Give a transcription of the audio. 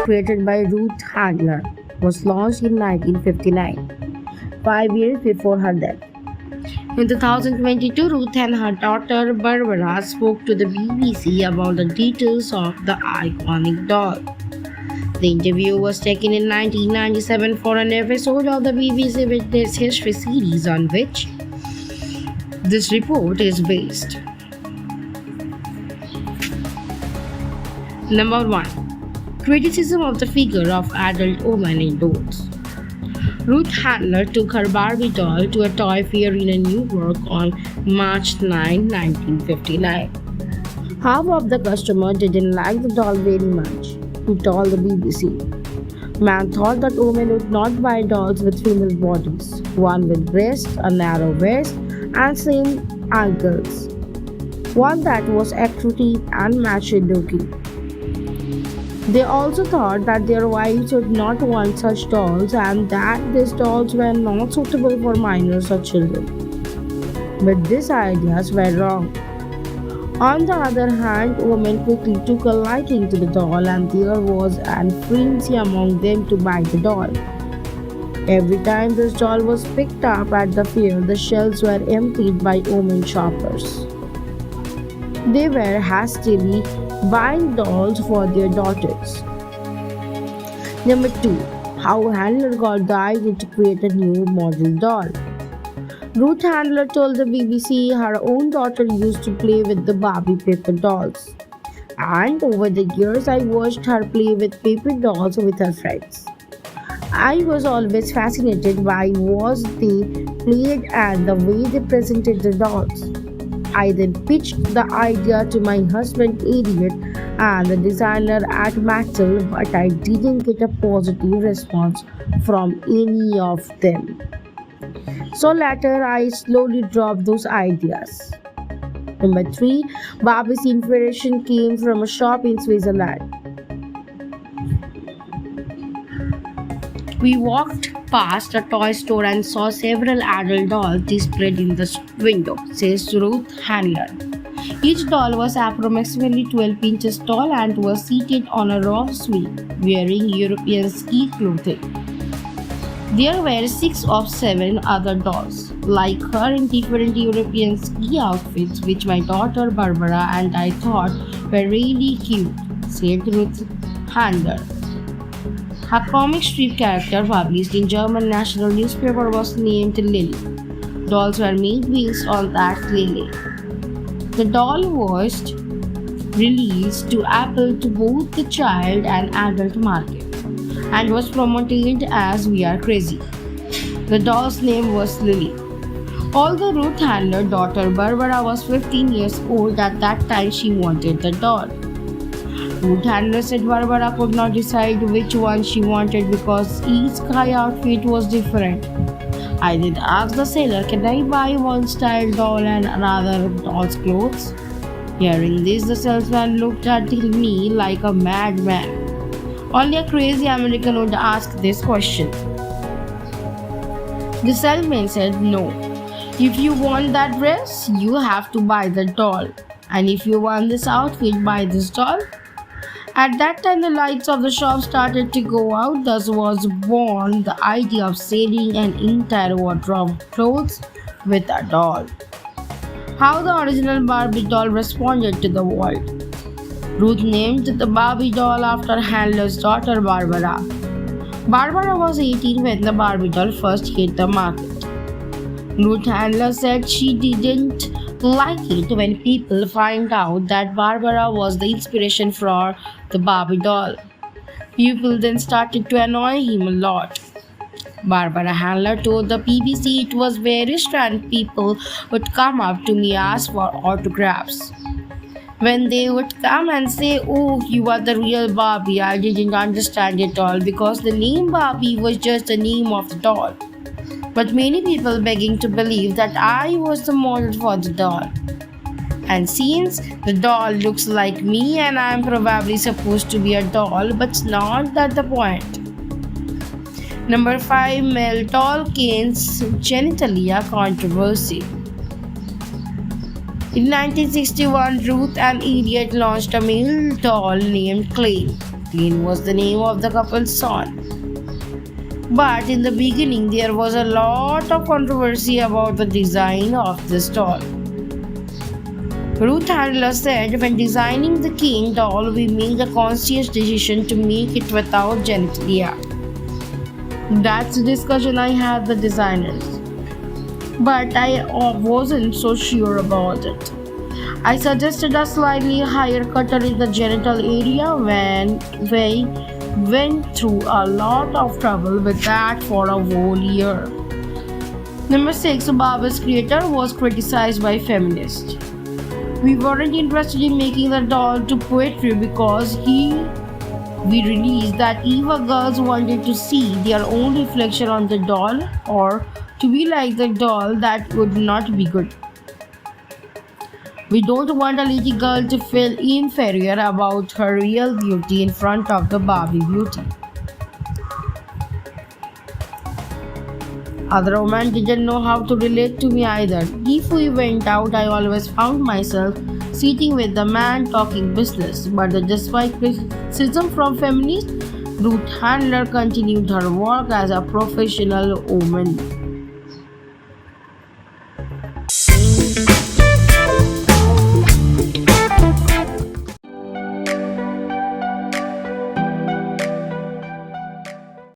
created by Ruth Handler, was launched in 1959, 5 years before her death. In 2022, Ruth and her daughter Barbara spoke to the BBC about the details of the iconic doll. The interview was taken in 1997 for an episode of the BBC Witness History series on which this report is based. Number 1. Criticism of the figure of adult women indoors. Ruth Handler took her Barbie doll to a toy fair in New York on March 9, 1959. Half of the customers didn't like the doll very much, he told the BBC. Man thought that women would not buy dolls with female bodies, one with breasts, a narrow waist, and slim ankles, one that was attractive and mature-looking. They also thought that their wives would not want such dolls and that these dolls were not suitable for minors or children. But these ideas were wrong. On the other hand, women quickly took a liking to the doll and there was an frenzy among them to buy the doll. Every time this doll was picked up at the fair, the shelves were emptied by women shoppers. They were hastily buying dolls for their daughters. Number 2. How Handler got the idea to create a new model doll. Ruth Handler told the BBC her own daughter used to play with the Barbie paper dolls. And over the years, I watched her play with paper dolls with her friends. I was always fascinated by what they played and the way they presented the dolls. I then pitched the idea to my husband Elliot and the designer at Maxwell, but I didn't get a positive response from any of them. So later, I slowly dropped those ideas. Number 3. Barbie's inspiration came from a shop in Switzerland. We walked past a toy store and saw several adult dolls displayed in the window, says Ruth Handler. Each doll was approximately 12 inches tall and was seated on a rough swing, wearing European ski clothing. There were 6 or 7 other dolls, like her in different European ski outfits, which my daughter Barbara and I thought were really cute, said Ruth Handler. Her comic strip character, published in German national newspaper, was named Lily. Dolls were made based on that Lily. The doll was released to appeal to both the child and adult market and was promoted as We Are Crazy. The doll's name was Lily. Although Ruth Handler's daughter Barbara was 15 years old at that time, she wanted the doll. Ruth Handler said Barbara could not decide which one she wanted because each sky outfit was different. I did ask the seller, can I buy one style doll and another doll's clothes? Hearing this, the salesman looked at me like a madman. Only a crazy American would ask this question. The salesman said, no. If you want that dress, you have to buy the doll. And if you want this outfit, buy this doll. At that time, the lights of the shop started to go out. Thus was born the idea of selling an entire wardrobe of clothes with a doll. How the original Barbie doll responded to the world. Ruth named the Barbie doll after Handler's daughter Barbara. Barbara was 18 when the Barbie doll first hit the market. Ruth Handler said she didn't like it when people find out that Barbara was the inspiration for the Barbie doll. People then started to annoy him a lot. Barbara Handler told the BBC it was very strange. People would come up to me and ask for autographs. When they would come and say, oh, you are the real Barbie, I didn't understand it all because the name Barbie was just the name of the doll. But many people begging to believe that I was the model for the doll. And since the doll looks like me and I am probably supposed to be a doll, but not that the point. Number 5. Male Tolkien's genitalia controversy. In 1961, Ruth and Elliot launched a male doll named Clay. 2015 was the name of the couple's son. But in the beginning, there was a lot of controversy about the design of this doll. Ruth Handler said, when designing the king doll, we made a conscious decision to make it without genitalia. That's the discussion I had with designers. But I wasn't so sure about it. I suggested a slightly higher cutter in the genital area when we went through a lot of trouble with that for a whole year. Number 6. Barbie's creator was criticized by feminists. We weren't interested in making the doll to poetry because we released that Eva girls wanted to see their own reflection on the doll or to be like the doll. That would not be good. We don't want a little girl to feel inferior about her real beauty in front of the Barbie beauty. Other women didn't know how to relate to me either. If we went out, I always found myself sitting with the man talking business. But despite criticism from feminists, Ruth Handler continued her work as a professional woman.